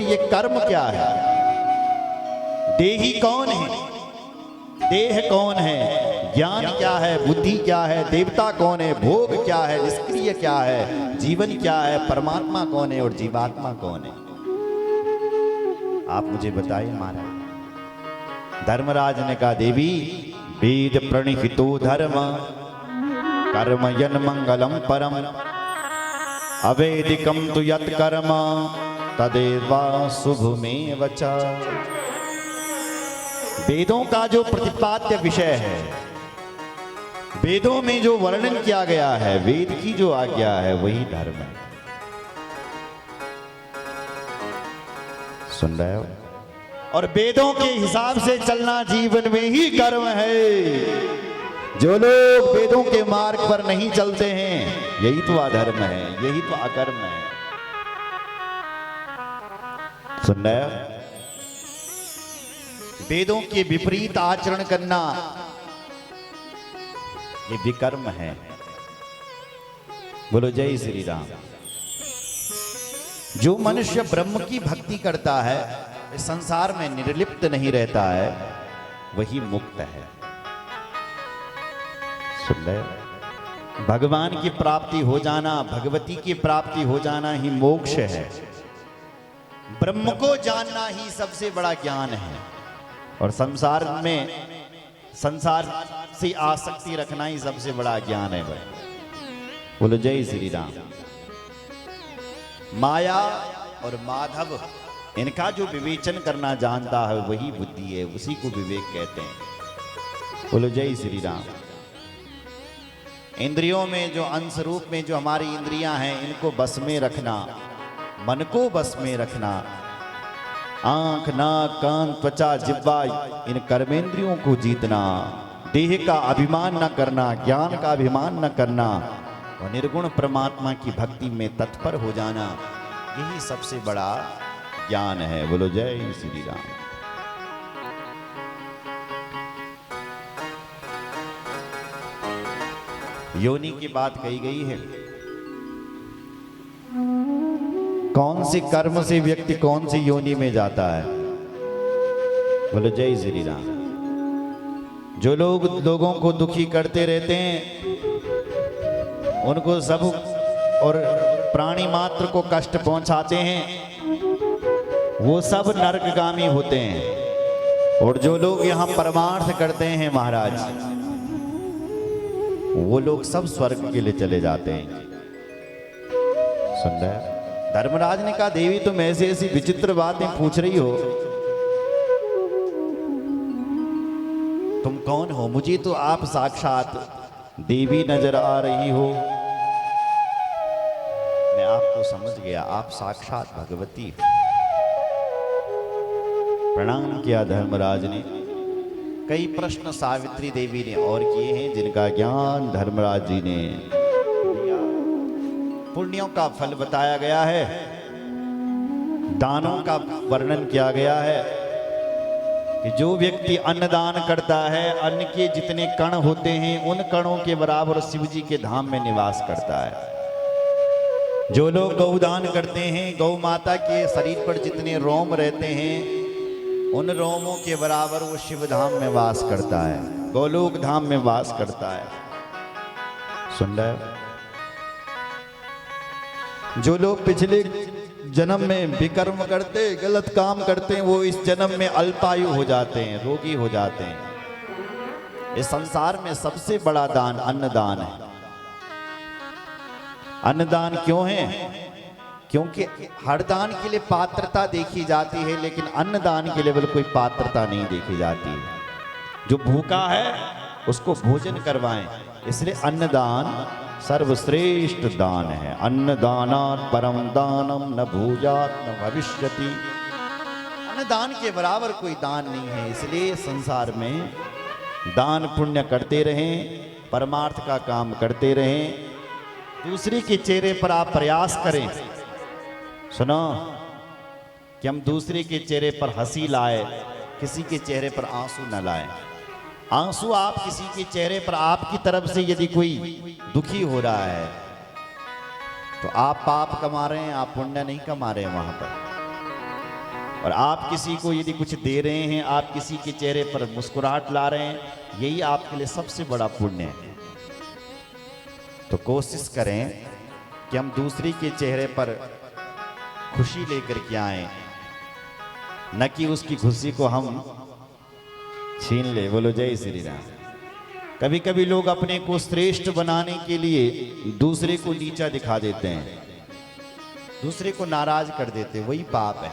ये कर्म क्या है, देही कौन है, देह कौन है, ज्ञान क्या है, बुद्धि क्या है, देवता कौन है, भोग क्या है, निष्क्रिय क्या है, जीवन क्या है, परमात्मा कौन है और जीवात्मा कौन है, आप मुझे बताइए महाराज। धर्मराज ने कहा देवी वेद प्रणिहितो धर्म कर्म यन मंगलम परम अवेदिकम तु यत कर्म तदेव शुभमेव च। वेदों का जो प्रतिपाद्य विषय है, वेदों में जो वर्णन किया गया है, वेद की जो आज्ञा है वही धर्म है। सुन रहे हो? और वेदों के हिसाब से चलना जीवन में ही कर्म है। जो लोग वेदों के मार्ग पर नहीं चलते हैं यही तो अधर्म है, यही तो अकर्म है। सुन रहे हो? वेदों के विपरीत आचरण करना ये विकर्म है। बोलो जय श्री राम। जो मनुष्य ब्रह्म की भक्ति करता है, इस संसार में निर्लिप्त नहीं रहता है, वही मुक्त है। सुन रहे? भगवान की प्राप्ति हो जाना, भगवती की प्राप्ति हो जाना ही मोक्ष है। ब्रह्म को जानना ही सबसे बड़ा ज्ञान है और संसार में संसार से आसक्ति रखना ही सबसे बड़ा ज्ञान है भाई। बोलो जय श्री राम। माया और माधव इनका जो विवेचन करना जानता है वही बुद्धि है, उसी को विवेक कहते हैं। बोलो जय श्री राम। इंद्रियों में जो अंश रूप में जो हमारी इंद्रियां हैं, इनको बस में रखना, मन को बस में रखना, आंख नाक कान त्वचा जिह्वा इन कर्मेंद्रियों को जीतना, देह का अभिमान न करना, ज्ञान का अभिमान न करना और निर्गुण परमात्मा की भक्ति में तत्पर हो जाना, यही सबसे बड़ा ज्ञान है। बोलो जय श्री राम। योनि की बात कही गई है। कौन सी कर्म से व्यक्ति कौन सी योनि में जाता है? बोलो जय श्री राम। जो लोग लोगों को दुखी करते रहते हैं, उनको सब और प्राणी मात्र को कष्ट पहुंचाते हैं, वो सब नरकगामी होते हैं। और जो लोग यहाँ परमार्थ करते हैं महाराज, वो लोग सब स्वर्ग के लिए चले जाते हैं। सुन रहे हैं? धर्मराज ने कहा देवी तुम ऐसी ऐसी विचित्र बातें पूछ रही हो, तुम कौन हो? मुझे तो आप साक्षात देवी नजर आ रही हो। मैं आपको समझ गया, आप साक्षात भगवती हो। प्रणाम किया धर्मराज ने। कई प्रश्न सावित्री देवी ने और किए हैं, जिनका ज्ञान धर्मराज जी ने दिया। पुण्यों का फल बताया गया है, दानों का वर्णन किया गया है कि जो व्यक्ति अन्नदान करता है, अन्न के जितने कण होते हैं उन कणों के बराबर शिव जी के धाम में निवास करता है। जो लोग गौदान करते हैं, गौ माता के शरीर पर जितने रोम रहते हैं उन रोमों के बराबर वो शिव धाम में वास करता है, गोलोक धाम में वास करता है। सुन रहे हो? जो लोग पिछले जन्म में विकर्म करते, गलत काम करते हैं, वो इस जन्म में अल्पायु हो जाते हैं, रोगी हो जाते हैं। इस संसार में सबसे बड़ा दान अन्नदान है। अन्नदान क्यों है? क्योंकि हर दान के लिए पात्रता देखी जाती है, लेकिन अन्नदान के लिए कोई पात्रता नहीं देखी जाती है। जो भूखा है उसको भोजन करवाएं, इसलिए अन्नदान सर्वश्रेष्ठ दान है। अन्नदानात् परम दानम न भूयात् न भविष्यति। अन्नदान के बराबर कोई दान नहीं है। इसलिए संसार में दान पुण्य करते रहें, परमार्थ का काम करते रहें। दूसरे के चेहरे पर आप प्रयास करें, सुनो, कि हम दूसरे के चेहरे पर हंसी लाए, किसी के चेहरे पर आंसू न लाए। आंसू आप किसी के चेहरे पर, आपकी तरफ से यदि कोई दुखी हो रहा है तो आप पाप कमा रहे हैं, आप पुण्य नहीं कमा रहे हैं वहां पर। और आप किसी को यदि कुछ दे रहे हैं, आप किसी के चेहरे पर मुस्कुराहट ला रहे हैं, यही आपके लिए सबसे बड़ा पुण्य है। तो कोशिश करें कि हम दूसरे के चेहरे पर खुशी लेकर के आए, न कि उसकी खुशी को हम छीन ले। बोलो जय श्री राम। कभी कभी लोग अपने को श्रेष्ठ बनाने के लिए दूसरे को नीचा दिखा देते हैं, दूसरे को नाराज कर देते हैं, वही पाप है।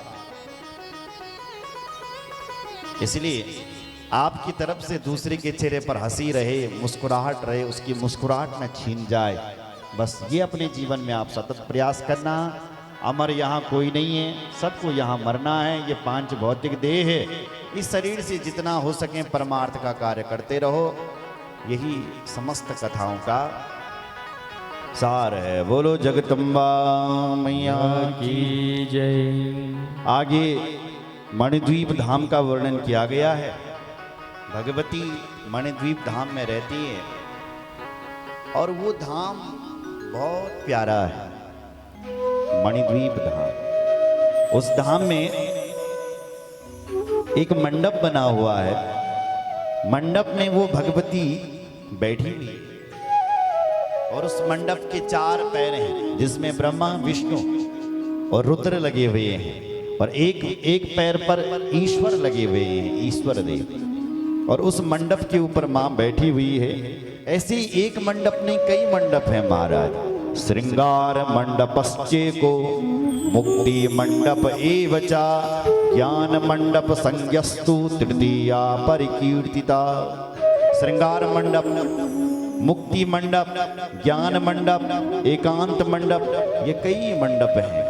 इसलिए आपकी तरफ से दूसरे के चेहरे पर हंसी रहे, मुस्कुराहट रहे, उसकी मुस्कुराहट न छीन जाए, बस ये अपने जीवन में आप सतत प्रयास करना। अमर यहाँ कोई नहीं है, सबको यहाँ मरना है। ये 5 भौतिक देह है, इस शरीर से जितना हो सके परमार्थ का कार्य करते रहो। यही समस्त कथाओं का सार है। बोलो जगदम्बा मैया की जय। आगे मणिद्वीप धाम का वर्णन किया गया है। भगवती मणिद्वीप धाम में रहती है और वो धाम बहुत प्यारा है, मणिद्वीप धाम। उस धाम में एक मंडप बना हुआ है, मंडप में वो भगवती बैठी हुई और उस मंडप के 4 पैर हैं, जिसमें ब्रह्मा, विष्णु और रुद्र लगे हुए हैं, और एक पैर पर ईश्वर लगे हुए हैं, ईश्वर देव। और उस मंडप के ऊपर मां बैठी हुई है। ऐसे एक मंडप नहीं, कई मंडप हैं महाराज। श्रृंगार मंडपश्चे को मुक्ति मंडप एवचा ज्ञान मंडप संज्ञस्तु तृतीया परिकीर्तिता। श्रृंगार मंडप, मुक्ति मंडप, ज्ञान मंडप, एकांत मंडप, ये कई मंडप हैं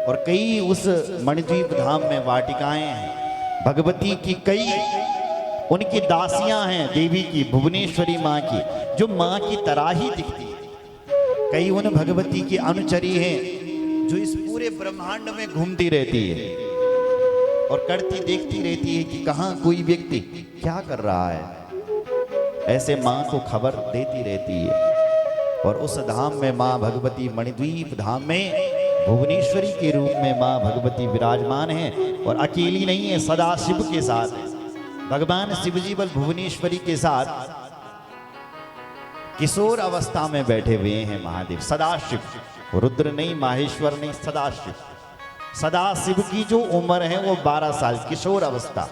और कई उस मणिद्वीप धाम में वाटिकाएं हैं। भगवती की कई उनकी दासियां हैं, देवी की, भुवनेश्वरी माँ की, जो माँ की तरह ही दिखती है। कई उन भगवती की अनुचरी हैं जो इस पूरे ब्रह्मांड में घूमती रहती है और करती देखती रहती है कि कहाँ कोई व्यक्ति क्या कर रहा है, ऐसे माँ को खबर देती रहती है। और उस धाम में माँ भगवती, मणिद्वीप धाम में भुवनेश्वरी के रूप में माँ भगवती विराजमान है और अकेली नहीं है, सदा शिव के साथ है। भगवान शिवजी बल भुवनेश्वरी के साथ किशोर अवस्था में बैठे हुए हैं महादेव, सदाशिव। रुद्र नहीं, माहेश्वर नहीं, सदाशिव। सदाशिव की जो उम्र है वो 12 साल, किशोर अवस्था,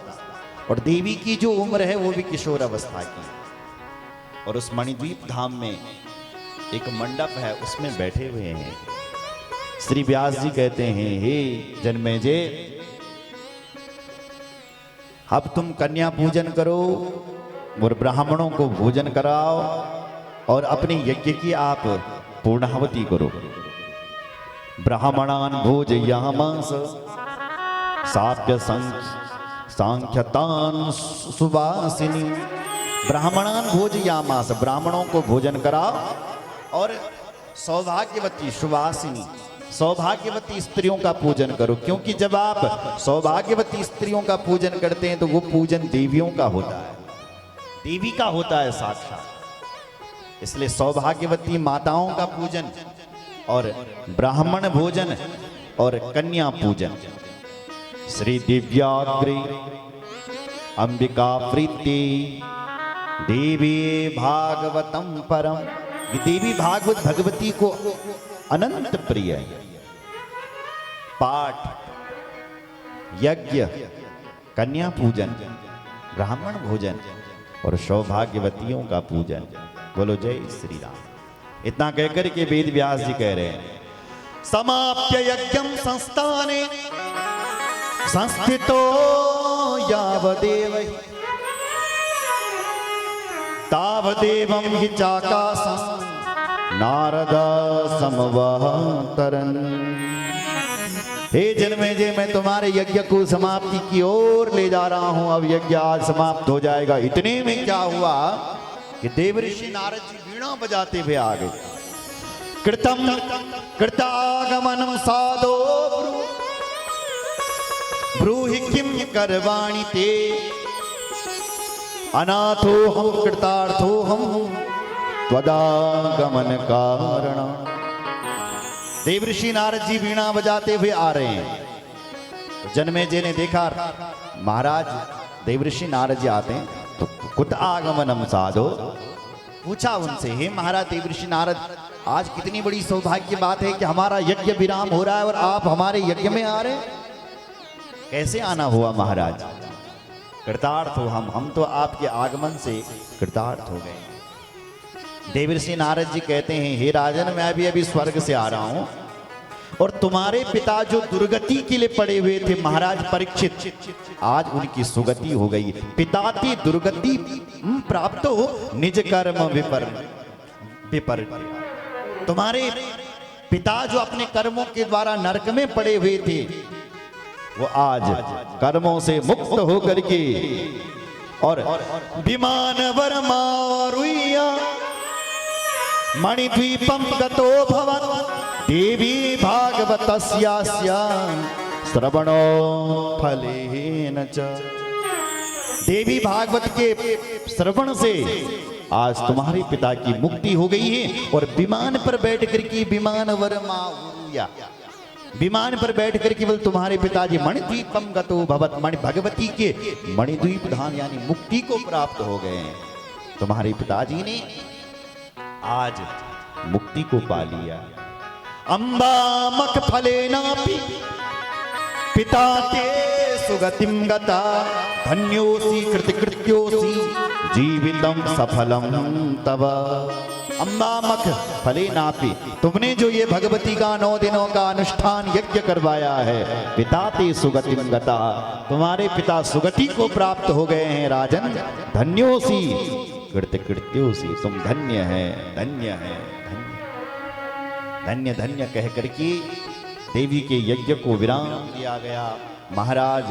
और देवी की जो उम्र है वो भी किशोर अवस्था की। और उस मणिद्वीप धाम में एक मंडप है, उसमें बैठे हुए हैं। श्री व्यास जी कहते हैं, हे जन्मेजय, अब तुम कन्या पूजन करो और ब्राह्मणों को भोजन कराओ और अपने यज्ञ की आप पूर्णाहुति करो। ब्राह्मणान भोजयामास साप्य सांख्यतान सुवासिनी। ब्राह्मणान भोजयामास, ब्राह्मणों को भोजन कराओ और सौभाग्यवती, सुवासिनी, सौभाग्यवती स्त्रियों का पूजन करो। क्योंकि जब आप सौभाग्यवती स्त्रियों का पूजन करते हैं तो वो पूजन देवियों का होता है, देवी का होता है साक्षात। इसलिए सौभाग्यवती माताओं का पूजन और ब्राह्मण भोजन और कन्या पूजन। श्री दिव्याग्रे अंबिका प्रीति देवी भागवतम परम। देवी भागवत भगवती को अनंत प्रिय है। पाठ, यज्ञ, कन्या पूजन, ब्राह्मण भोजन और सौभाग्यवतियों का पूजन। बोलो जय श्री राम। इतना कहकर के वेद व्यास जी कह रहे हैं, समाप्य यज्ञम संस्थाने संस्थितो यावदेव तावदेवं हि चाकाशं नारद समवतरन। हे जन्मेजय, मैं तुम्हारे यज्ञ को समाप्ति की ओर ले जा रहा हूं। अब यज्ञ आज समाप्त हो जाएगा। इतने में क्या हुआ कि देवऋषि नारद जी वीणा बजाते हुए आ गए। कृतम कृतागमनम साधो ब्रूहि किम करवाणि ते अनाथो हम कृतार्थो हम त्वदागमन कारण। देवऋषि नारद जी वीणा बजाते हुए आ रहे हैं जन्मेजय ने देखा महाराज देवर्षि नारद जी आते हैं तो कुत आगमनम साधो, पूछा उनसे, हे महाराज देवर्षि नारद, आज कितनी बड़ी सौभाग्य की बात है कि हमारा यज्ञ विराम हो रहा है और आप हमारे यज्ञ में आ रहे हैं, कैसे आना हुआ महाराज? कृतार्थ हो हम तो आपके आगमन से कृतार्थ हो गए। देवर्षि नारद जी कहते हैं, हे राजन, मैं अभी स्वर्ग से आ रहा हूं और तुम्हारे पिता जो दुर्गति के लिए पड़े हुए थे महाराज परीक्षित, आज उनकी सुगति हो गई। पिता की दुर्गति प्राप्त हो निज कर्म विपर। तुम्हारे पिता जो अपने कर्मों के द्वारा नरक में पड़े हुए थे, वो आज कर्मों से मुक्त होकर के और विमान वर्मारुया मणिद्वीपम गतो भवत् देवी भागवतस्यास्या श्रवणो फलेन च। देवी भागवत के श्रवण से आज तुम्हारे पिता की मुक्ति हो गई है और विमान पर बैठ करके विमान वर्मारुया, विमान पर बैठ कर केवल तुम्हारे पिताजी मणिद्वीपम गतो भवत्, मणि भगवती के मणिद्वीप धाम यानी मुक्ति को प्राप्त हो गए हैं। तुम्हारे पिताजी ने आज मुक्ति को पा लिया। अम्बा मख फलेनापि पिता ते सुगतिम गता, धन्योसी कृतकृत्योसी जीवितम सफलम तव। अम्बामख फले नापी, तुमने जो ये भगवती का 9 दिनों का अनुष्ठान यज्ञ करवाया है, पिता ते सुगतिम गता, तुम्हारे पिता सुगति को प्राप्त हो गए हैं राजन। धन्योसी कृतकृत्योसी, तुम धन्य है, धन्य है, धन्य धन्य कह करके देवी के यज्ञ को विराम दिया गया। महाराज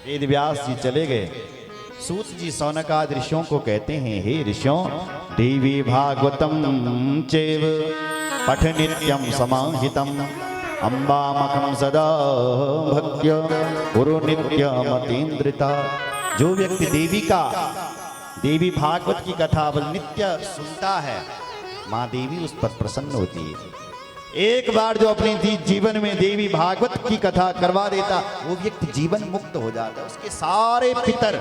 वेदव्यास जी चले गए। सूत जी सौनकाद ऋषियों को कहते हैं, हे ऋषियों, देवी भागवतम चैव पठ नित्यम समाहितम, अम्बामखम सदा भक्त्य गुरु नित्यमतीन्द्रिता। जो व्यक्ति देवी भागवत की कथा नित्य सुनता है, माँ देवी उस पर प्रसन्न होती है। एक बार जो अपने जीवन में देवी भागवत की कथा करवा देता, वो व्यक्ति जीवन मुक्त हो जाता है, उसके सारे पितर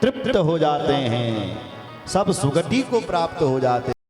तृप्त हो जाते हैं, सब सुगति को प्राप्त हो जाते हैं।